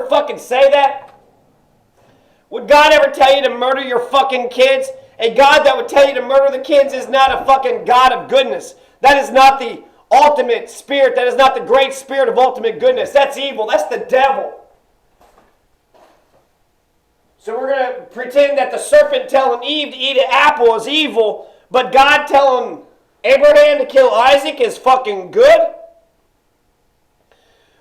ever fucking say that? Would God ever tell you to murder your fucking kids? A God that would tell you to murder the kids is not a fucking God of goodness. That is not the ultimate spirit. That is not the great spirit of ultimate goodness. That's evil. That's the devil. So we're going to pretend that the serpent telling Eve to eat an apple is evil, but God telling Abraham to kill Isaac is fucking good?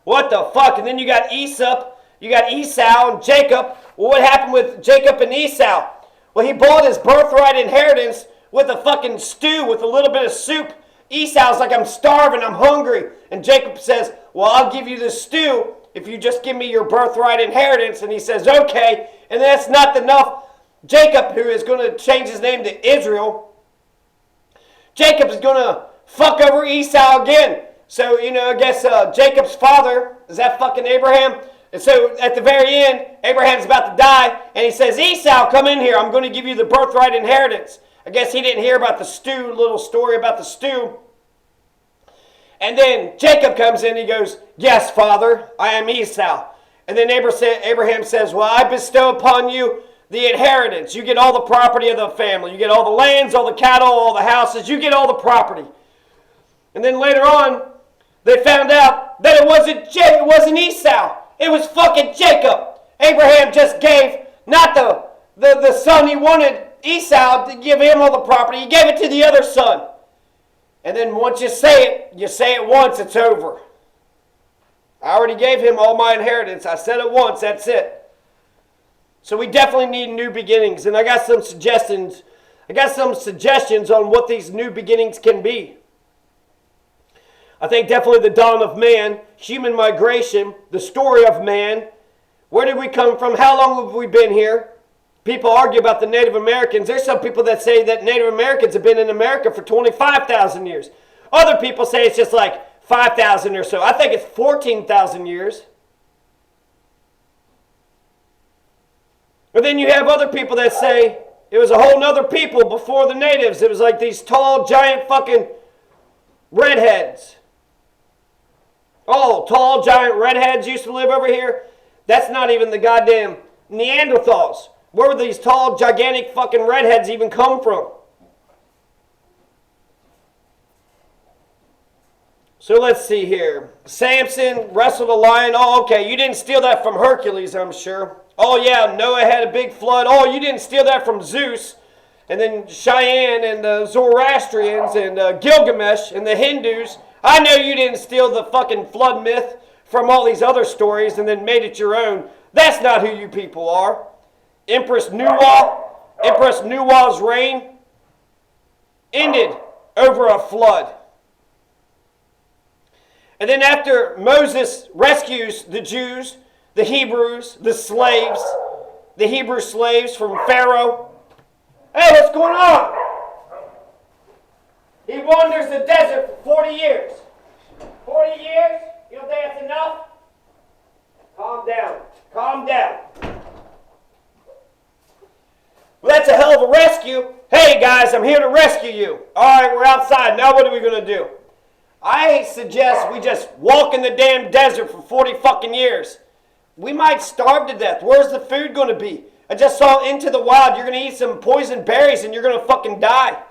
What the fuck? And then you got Esau and Jacob. Well, what happened with Jacob and Esau? Well, he bought his birthright inheritance with a fucking stew with a little bit of soup. Esau's like, I'm starving, I'm hungry. And Jacob says, well, I'll give you the stew if you just give me your birthright inheritance. And he says, okay. And that's not enough. Jacob, who is going to change his name to Israel, Jacob is going to fuck over Esau again. So, I guess Jacob's father, is that fucking Abraham? And so at the very end, Abraham's about to die, and he says, Esau, come in here. I'm going to give you the birthright inheritance. I guess he didn't hear about the stew, little story about the stew. And then Jacob comes in, and he goes, yes, Father, I am Esau. And then Abraham says, well, I bestow upon you the inheritance. You get all the property of the family. You get all the lands, all the cattle, all the houses. You get all the property. And then later on, they found out that it wasn't Esau. It was fucking Jacob. Abraham just gave not the son he wanted, Esau, to give him all the property. He gave it to the other son. And then once you say it once, it's over. I already gave him all my inheritance. I said it once, that's it. So we definitely need new beginnings. And I got some suggestions. On what these new beginnings can be. I think definitely the dawn of man, human migration, the story of man. Where did we come from? How long have we been here? People argue about the Native Americans. There's some people that say that Native Americans have been in America for 25,000 years. Other people say it's just like 5,000 or so. I think it's 14,000 years. But then you have other people that say it was a whole nother people before the natives. It was like these tall, giant fucking redheads. Oh, tall, giant redheads used to live over here. That's not even the goddamn Neanderthals. Where would these tall, gigantic fucking redheads even come from? So let's see here. Samson wrestled a lion. Oh, okay. You didn't steal that from Hercules, I'm sure. Oh, yeah. Noah had a big flood. Oh, you didn't steal that from Zeus. And then Cheyenne and the Zoroastrians and Gilgamesh and the Hindus. I know you didn't steal the fucking flood myth from all these other stories and then made it your own. That's not who you people are. Empress Nuwa's reign ended over a flood. And then after Moses rescues the Jews, the Hebrews, the Hebrew slaves from Pharaoh. Hey, what's going on? He wanders the desert for 40 years. 40 years? You don't think that's enough? Calm down. Calm down. Well, that's a hell of a rescue. Hey, guys, I'm here to rescue you. All right, we're outside. Now what are we going to do? I suggest we just walk in the damn desert for 40 fucking years. We might starve to death. Where's the food going to be? I just saw Into the Wild. You're going to eat some poison berries and you're going to fucking die.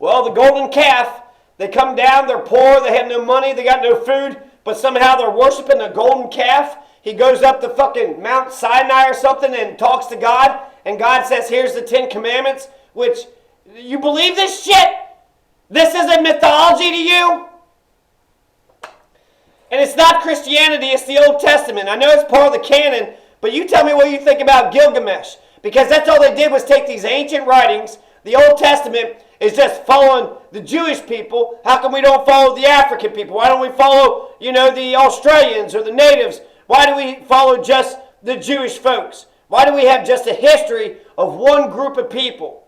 Well, the golden calf, they come down, they're poor, they have no money, they got no food, but somehow they're worshiping a golden calf. He goes up to fucking Mount Sinai or something and talks to God, and God says, here's the 10 Commandments, which, you believe this shit? This is a mythology to you? And it's not Christianity, it's the Old Testament. I know it's part of the canon, but you tell me what you think about Gilgamesh, because that's all they did was take these ancient writings. The Old Testament is just following the Jewish people. How come we don't follow the African people? Why don't we follow, the Australians or the natives? Why do we follow just the Jewish folks? Why do we have just a history of one group of people?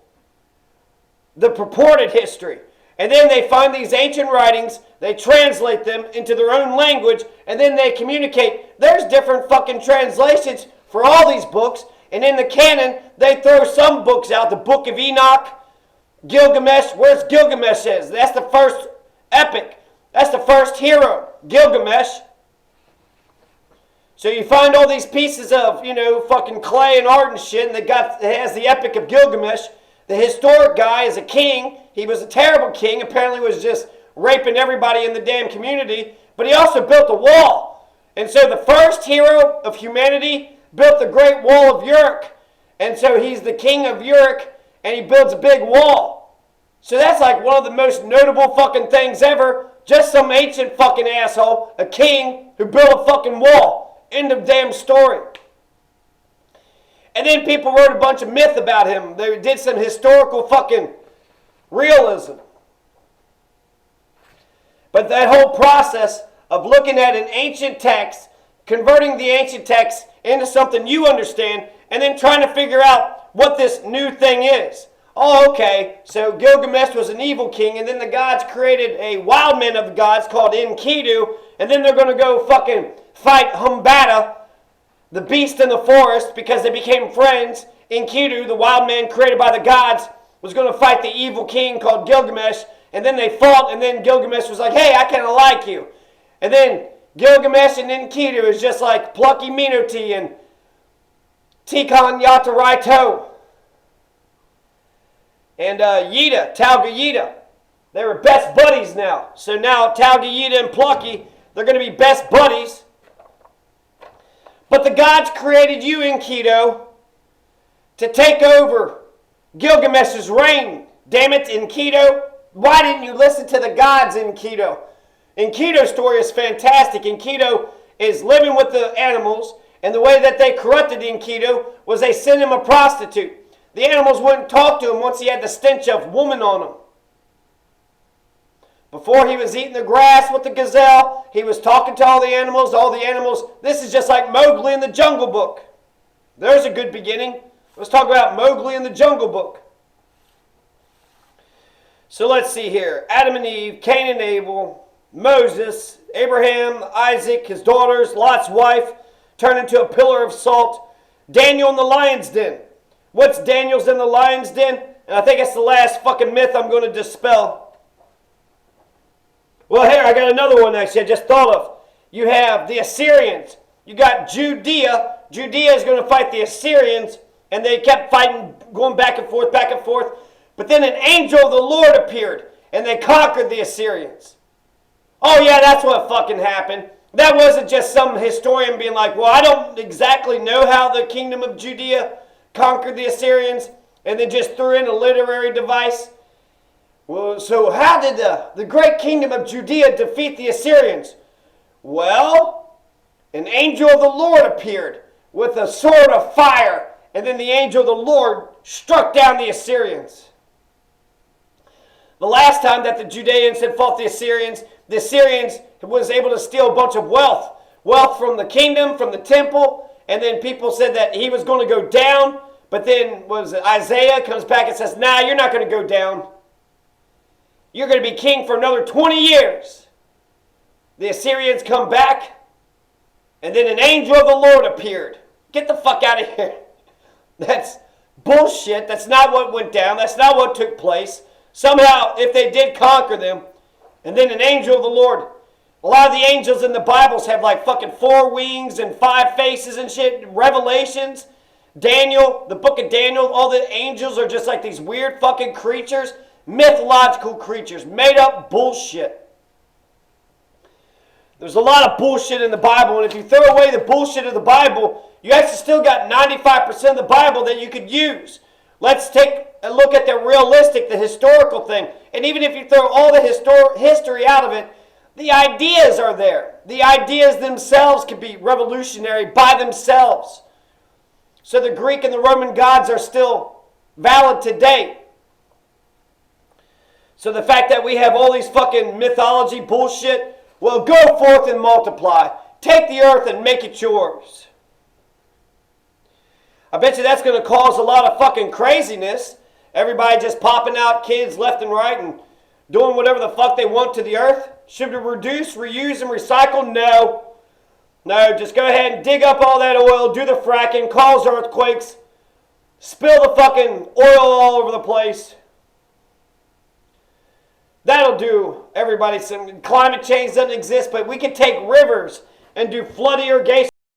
The purported history. And then they find these ancient writings, they translate them into their own language, and then they communicate. There's different fucking translations for all these books, and in the canon, they throw some books out. The Book of Enoch, Gilgamesh, where's Gilgamesh is? That's the first epic. That's the first hero, Gilgamesh. So you find all these pieces of, fucking clay and art and shit, and it has the Epic of Gilgamesh. The historic guy is a king. He was a terrible king. Apparently was just raping everybody in the damn community. But he also built a wall. And so the first hero of humanity built the Great Wall of Uruk. And so he's the king of Uruk, and he builds a big wall. So that's like one of the most notable fucking things ever. Just some ancient fucking asshole, a king who built a fucking wall. End of damn story. And then people wrote a bunch of myth about him. They did some historical fucking realism. But that whole process of looking at an ancient text, converting the ancient text into something you understand, and then trying to figure out what this new thing is. Oh, okay, so Gilgamesh was an evil king, and then the gods created a wild man of the gods called Enkidu, and then they're going to go fucking fight Humbata, the beast in the forest, because they became friends. Enkidu, the wild man created by the gods, was going to fight the evil king called Gilgamesh, and then they fought, and then Gilgamesh was like, hey, I kind of like you. And then Gilgamesh and Enkidu is just like Plucky Minoti and Tikhon Yataraito. And Yida, Talga Yida. They were best buddies now. So now Talga Yida and Plucky, they're going to be best buddies. But the gods created you, Enkidu, to take over Gilgamesh's reign. Damn it, Enkidu. Why didn't you listen to the gods, Enkidu? Enkidu's story is fantastic. Enkidu is living with the animals, and the way that they corrupted Enkidu was they sent him a prostitute. The animals wouldn't talk to him once he had the stench of woman on him. Before he was eating the grass with the gazelle, he was talking to all the animals. This is just like Mowgli in the Jungle Book. There's a good beginning. Let's talk about Mowgli in the Jungle Book. So let's see here. Adam and Eve, Cain and Abel, Moses, Abraham, Isaac, his daughters, Lot's wife, turned into a pillar of salt. Daniel in the lion's den. What's Daniel's in the lion's den? And I think it's the last fucking myth I'm going to dispel. Well, here, I got another one actually I just thought of. You have the Assyrians. You got Judea. Judea is going to fight the Assyrians, and they kept fighting, going back and forth, back and forth. But then an angel of the Lord appeared, and they conquered the Assyrians. Oh yeah, that's what fucking happened. That wasn't just some historian being like, well, I don't exactly know how the kingdom of Judea conquered the Assyrians, and then just threw in a literary device. Well, so how did the great kingdom of Judea defeat the Assyrians? Well, an angel of the Lord appeared with a sword of fire, and then the angel of the Lord struck down the Assyrians. The last time that the Judeans had fought the Assyrians was able to steal a bunch of wealth. Wealth from the kingdom, from the temple, and then people said that he was going to go down, but then Isaiah comes back and says, nah, you're not going to go down. You're going to be king for another 20 years. The Assyrians come back, and then an angel of the Lord appeared. Get the fuck out of here. That's bullshit. That's not what went down. That's not what took place. Somehow, if they did conquer them, and then an angel of the Lord, a lot of the angels in the Bibles have like fucking 4 wings and 5 faces and shit. Revelations, Daniel, the book of Daniel, all the angels are just like these weird fucking creatures. Mythological creatures, made up bullshit. There's a lot of bullshit in the Bible, and if you throw away the bullshit of the Bible, you actually still got 95% of the Bible that you could use. Let's take a look at the realistic, the historical thing. And even if you throw all the history out of it, the ideas are there. The ideas themselves can be revolutionary by themselves. So the Greek and the Roman gods are still valid today. So the fact that we have all these fucking mythology bullshit, well, go forth and multiply. Take the earth and make it yours. I bet you that's going to cause a lot of fucking craziness. Everybody just popping out kids left and right and doing whatever the fuck they want to the earth. Should we reduce, reuse, and recycle? No. No, just go ahead and dig up all that oil, do the fracking, cause earthquakes, spill the fucking oil all over the place. That'll do everybody. Some climate change doesn't exist, but we can take rivers and do flood irrigation.